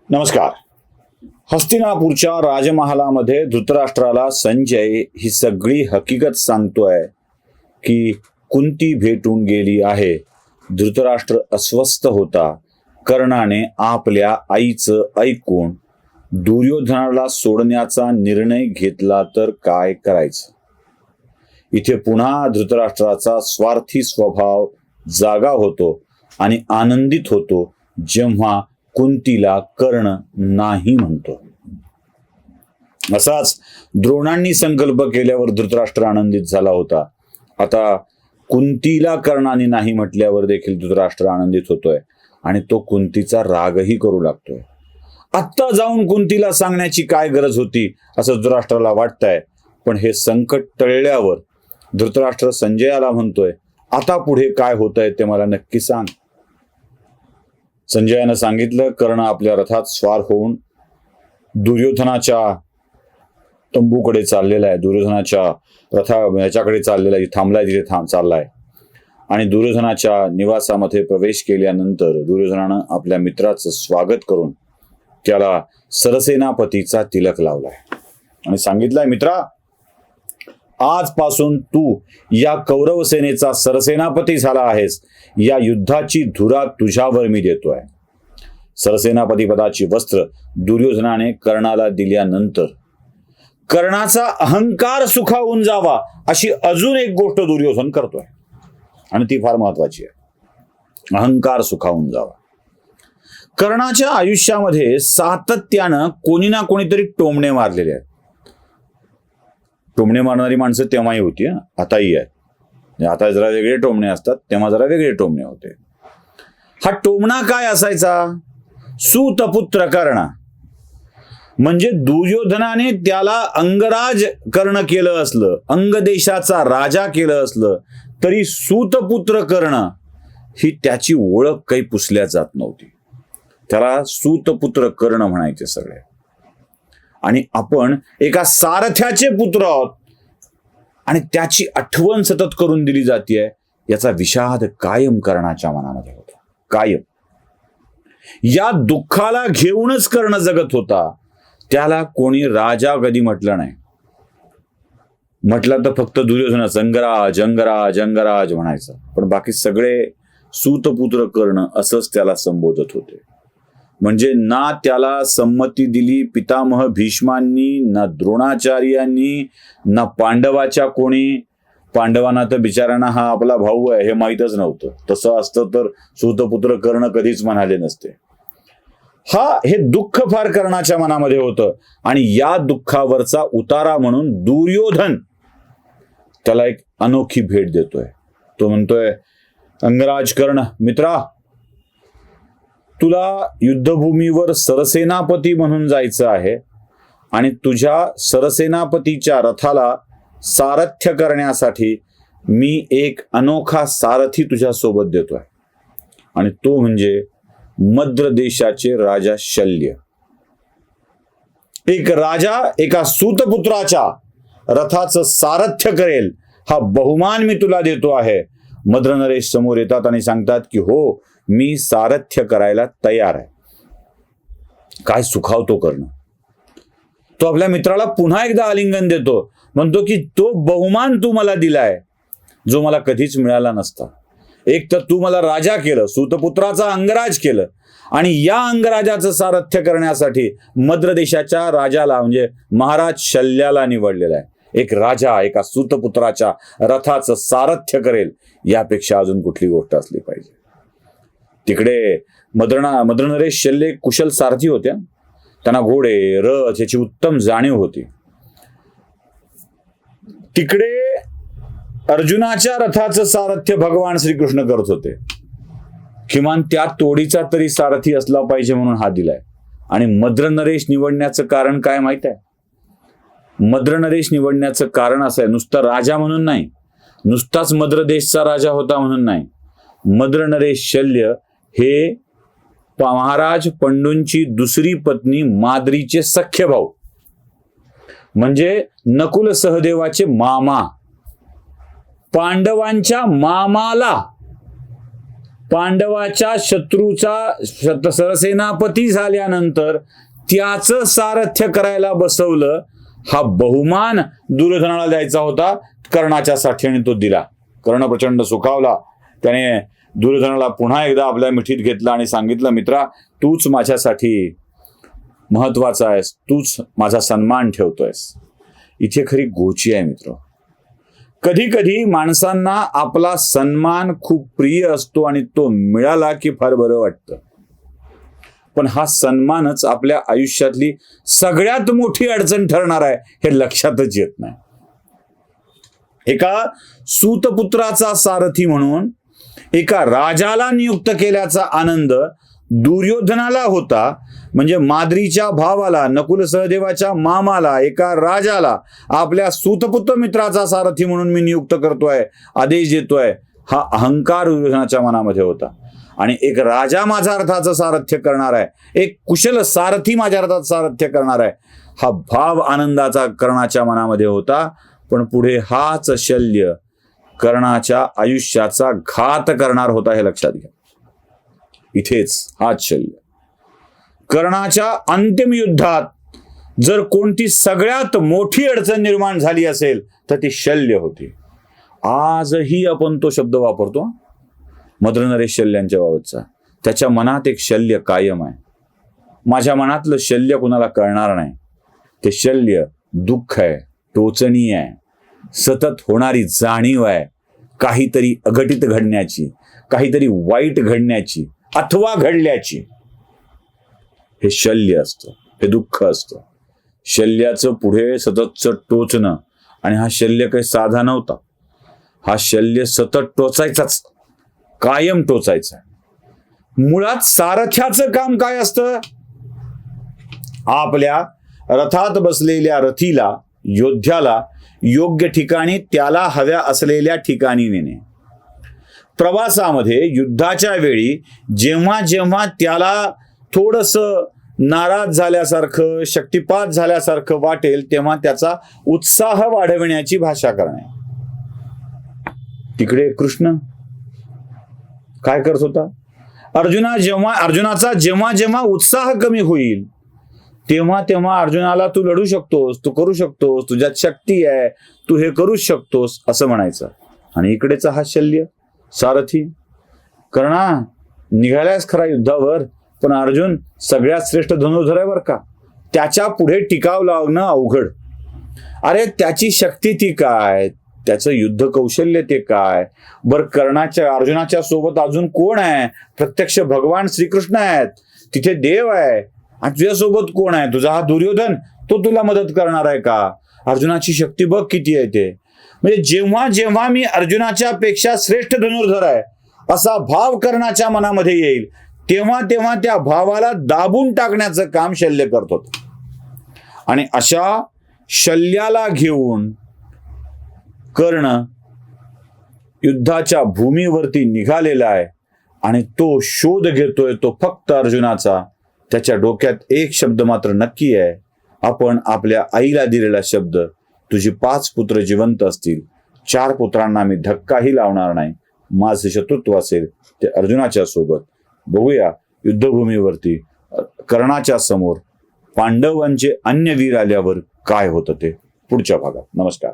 नमस्कार. हस्तिनापूरच्या राजमहालामध्ये धृतराष्ट्राला संजय ही सगळी हकीकत सांगतोय की कुंती भेटून गेली आहे. धृतराष्ट्र अस्वस्थ होता. कर्णाने आपल्या आईचं ऐकून दुर्योधनाला सोडण्याचा निर्णय घेतला तर काय करायचं. इथे पुन्हा धृतराष्ट्राचा स्वार्थी स्वभाव जागा होतो आणि आनंदित होतो जेव्हा कुंतीला कर्ण नाही म्हणतो. असाच द्रोणांनी संकल्प केल्यावर धृतराष्ट्र आनंदित झाला होता. आता कुंतीला कर्णाने नाही म्हटल्यावर देखील धृतराष्ट्र आनंदित होतोय आणि तो कुंतीचा रागही करू लागतोय. आत्ता जाऊन कुंतीला सांगण्याची काय गरज होती असं धृतराष्ट्राला वाटतंय. पण हे संकट टळल्यावर धृतराष्ट्र संजयाला म्हणतोय, आता पुढे काय होतंय ते मला नक्की सांग. संजयानं सांगितलं, कर्ण आपल्या रथात स्वार होऊन दुर्योधनाच्या तंबूकडे चाललेला आहे. दुर्योधनाच्या याच्याकडे चाललेला आहे, थांबलाय तिथे चाललाय. आणि दुर्योधनाच्या निवासामध्ये प्रवेश केल्यानंतर दुर्योधनानं आपल्या मित्राचं स्वागत करून त्याला सरसेनापतीचा तिलक लावलाय आणि सांगितलंय, मित्रा, आजपासून तू या कौरव सेनेचा सरसेनापती झाला आहेस. या युद्धाची धुरा तुझ्यावर मी देतोय. सरसेनापती पदाची वस्त्र दुर्योधनाने कर्णाला दिल्यानंतर कर्णाचा अहंकार सुखावून जावा अशी अजून एक गोष्ट दुर्योधन करतोय आणि ती फार महत्वाची आहे. अहंकार सुखावून जावा. कर्णाच्या आयुष्यामध्ये सातत्यानं कोणी ना कोणीतरी टोमणे मारलेले आहेत. टोमणे मारणारी माणसं तेव्हाही होती, आताही आहे. आता जरा वेगळे टोमणे असतात, तेव्हा जरा वेगळे टोमणे होते. हा टोमणा काय असायचा? सूतपुत्र कर्ण. म्हणजे दुर्योधनाने त्याला अंगराज कर्ण केलं असलं, अंग देशाचा राजा केलं असलं तरी सूतपुत्र कर्ण ही त्याची ओळख काही पुसल्या जात नव्हती. त्याला सूतपुत्र कर्ण म्हणायचे सगळे. आणि आपण एका सारथ्याचे पुत्र आहोत आणि त्याची आठवण सतत करून दिली जाते याचा विषाद कायम कर्णाच्या मनामध्ये होता. कायम या दुःखाला घेऊनच कर्ण जगत होता. त्याला कोणी राजा कधी म्हटलं नाही. म्हटलं तर फक्त दुर्योधनाच अंगराज अंगराज अंगराज म्हणायचं, पण बाकी सगळे सूतपुत्र कर्ण असंच त्याला संबोधत होते. म्हणजे ना त्याला संमती दिली पितामह भीष्मांनी, ना द्रोणाचार्यांनी, ना पांडवाच्या कोणी. पांडवांना तर बिचाऱ्यांना हा आपला भाऊ आहे हे माहीतच नव्हतं. तसं असतं तर सूतपुत्र कर्ण कधीच म्हणाले नसते. हे दुःख फार कर्णाच्या मनामध्ये होतं आणि या दुःखावरचा उतारा म्हणून दुर्योधन त्याला एक अनोखी भेट देतोय. तो म्हणतोय, अंगराज कर्ण मित्रा, तुला युद्धभूमीवर सरसेनापती म्हणून जायचं आहे आणि तुझ्या सरसेनापतीच्या रथाला सारथ्य करण्यासाठी मी एक अनोखा सारथी तुझ्या सोबत देतोय आणि तो म्हणजे मद्र देशाचे राजा शल्य. एक राजा एका सूतपुत्राच्या रथाचं सारथ्य करेल हा बहुमान मी तुला देतो आहे. मद्र नरेश समोर येतात आणि सांगतात की हो, मी सारथ्य करायला तयार आहे. काय सुखावतो कर्ण. तो आपल्या मित्राला पुन्हा एकदा आलिंगन देतो. म्हणतो की तो बहुमान तू मला दिलाय जो मला कधीच मिळाला नसता. एक तर तू मला राजा केलं, सूतपुत्राचा अंगराज केलं आणि या अंगराजाचं सारथ्य करण्यासाठी मद्र देशाच्या राजाला म्हणजे महाराज शल्याला निवडलेला आहे. एक राजा एका सूतपुत्राच्या रथाचं सारथ्य करेल यापेक्षा अजून कुठली गोष्ट असली पाहिजे. तिकडे मद्रनरेश शल्य कुशल सारथी होत्या. त्यांना घोडे रथ याची उत्तम जाणीव होती. तिकडे अर्जुनाच्या रथाचं सारथ्य भगवान श्रीकृष्ण करत होते. किमान त्या तोडीचा तरी सारथी असला पाहिजे म्हणून हा दिलाय. आणि मद्रनरेश निवडण्याचं कारण काय माहित आहे? मद्रनरेश निवडण्याचं कारण असं आहे, नुसता राजा म्हणून नाही, नुसताच मद्र देशचा राजा होता म्हणून नाही. मद्रनरेश शल्य हे महाराज पंडूंची दुसरी पत्नी माद्रीचे सख्य भाऊ, म्हणजे नकुल सहदेवाचे मामा. पांडवांच्या मामाला पांडवाच्या शत्रूचा सरसेनापती झाल्यानंतर त्याचं सारथ्य करायला बसवलं. हा बहुमान दुर्योधनाला द्यायचा होता कर्णाच्या साठीने तो दिला. कर्ण प्रचंड सुखावला. त्याने दुर्योधनाला पुन्हा एकदा आपल्या मिठीत घेतला आणि सांगितलं, मित्रा, तूच माझ्यासाठी महत्वाचा आहेस, तूच माझा सन्मान ठेवतोयस. इथे खरी गोची आहे मित्र. कधी कधी माणसांना आपला सन्मान खूप प्रिय असतो आणि तो मिळाला की फार बरं वाटतं. पण हा सन्मानच आपल्या आयुष्यातली सगळ्यात मोठी अडचण ठरणार आहे हे लक्षातच येत नाही. एका सूतपुत्राचा सारथी म्हणून एका राजाला नियुक्त केल्याचा आनंद दुर्योधनाला होता. म्हणजे माद्रीच्या भावाला, नकुल सहदेवाच्या मामाला, एका राजाला आपल्या सूतपुत्र मित्राचा सारथी म्हणून मी नियुक्त करतोय, आदेश देतोय, हा अहंकार दुर्योधनाच्या मनामध्ये होता. आणि एक राजा माझ्या रथाचं सारथ्य करणार आहे, एक कुशल सारथी माझ्या रथाचं सारथ्य करणार आहे, हा भाव आनंदाचा कर्णाच्या मनामध्ये होता. पण पुढे हाच शल्य कर्णाच्या आयुष्याचा घात करणार होता हे लक्षात घ्या. इथेच हाच शल्य. कर्णाच्या अंतिम युद्धात जर कोणती सगळ्यात मोठी अडचण निर्माण झाली असेल तर ती शल्य होती. आजही आपण तो शब्द वापरतो मद्रनरेश शल्यांच्या बाबतचा. त्याच्या मनात एक शल्य कायम आहे. माझ्या मनातलं शल्य कुणाला कळणार नाही. ते शल्य दुःख आहे, टोचणी आहे, सतत होणारी जाणीव आहे काहीतरी अघटित घडण्याची, काहीतरी वाईट घडण्याची अथवा घडल्याची. हे शल्य असतं, हे दुःख असतं. शल्याचं पुढे सततचं टोचणं. आणि हा शल्य काही साधा नव्हता. हा शल्य सतत टोचायचाच, कायम टोचायचा. मुळात सारथ्याचं काम काय असतं? आपल्या रथात बसलेल्या रथीला, योद्ध्याला योग्य ठिकाणी, त्याला हव्या असलेल्या ठिकाणी नेणे. प्रवासामध्ये युद्धाच्या वेळी जेव्हा जेव्हा त्याला थोडंसं नाराज झाल्यासारखं, शक्तिपात झाल्यासारखं वाटेल तेव्हा त्याचा उत्साह वाढविण्याची भाषा करणे. तिकडे कृष्ण काय करत होता? अर्जुनाचा जेव्हा जेव्हा उत्साह कमी होईल तेव्हा तेव्हा अर्जुनाला तू लढू शकतोस, तू करू शकतोस, तुझ्यात शक्ती आहे, तू हे करूच शकतोस असं म्हणायचं. आणि इकडेचा हा शल्य सारथी, कर्णा निघाल्यास खरा युद्धावर, पण अर्जुन सगळ्यात श्रेष्ठ धनुर्धर आहे बरं का, त्याच्या पुढे टिकाव लावणं अवघड. अरे त्याची शक्ती ती काय, त्याचं युद्ध कौशल्य ते काय. बरं अर्जुनाच्या सोबत अजून कोण आहे? प्रत्यक्ष भगवान श्रीकृष्ण आहेत, तिथे देव आहे. आणि तुझ्यासोबत कोण आहे? तुझा हा दुर्योधन, तो तुला मदत करणार आहे का? अर्जुनाची शक्ती बघ किती आहे ते. म्हणजे जेव्हा जेव्हा मी अर्जुनाच्या पेक्षा श्रेष्ठ धनुर्धर आहे असा भाव कर्णाच्या मनामध्ये येईल तेव्हा तेव्हा त्या भावाला दाबून टाकण्याचं काम शल्य करत होतं. आणि अशा शल्याला घेऊन कर्ण युद्धाच्या भूमीवरती निघालेला आहे. आणि तो शोध घेतोय तो फक्त अर्जुनाचा. त्याच्या डोक्यात एक शब्द मात्र नक्की आहे, आपण आपल्या आईला दिलेला शब्द, तुझी 5 पुत्र जिवंत असतील, 4 पुत्रांना मी धक्काही लावणार नाही, माझे शत्रुत्व असेल ते अर्जुनाच्या सोबत. बघूया युद्धभूमीवरती कर्णाच्या समोर पांडवांचे अन्य वीर आल्यावर काय होतं ते पुढच्या भागात. नमस्कार.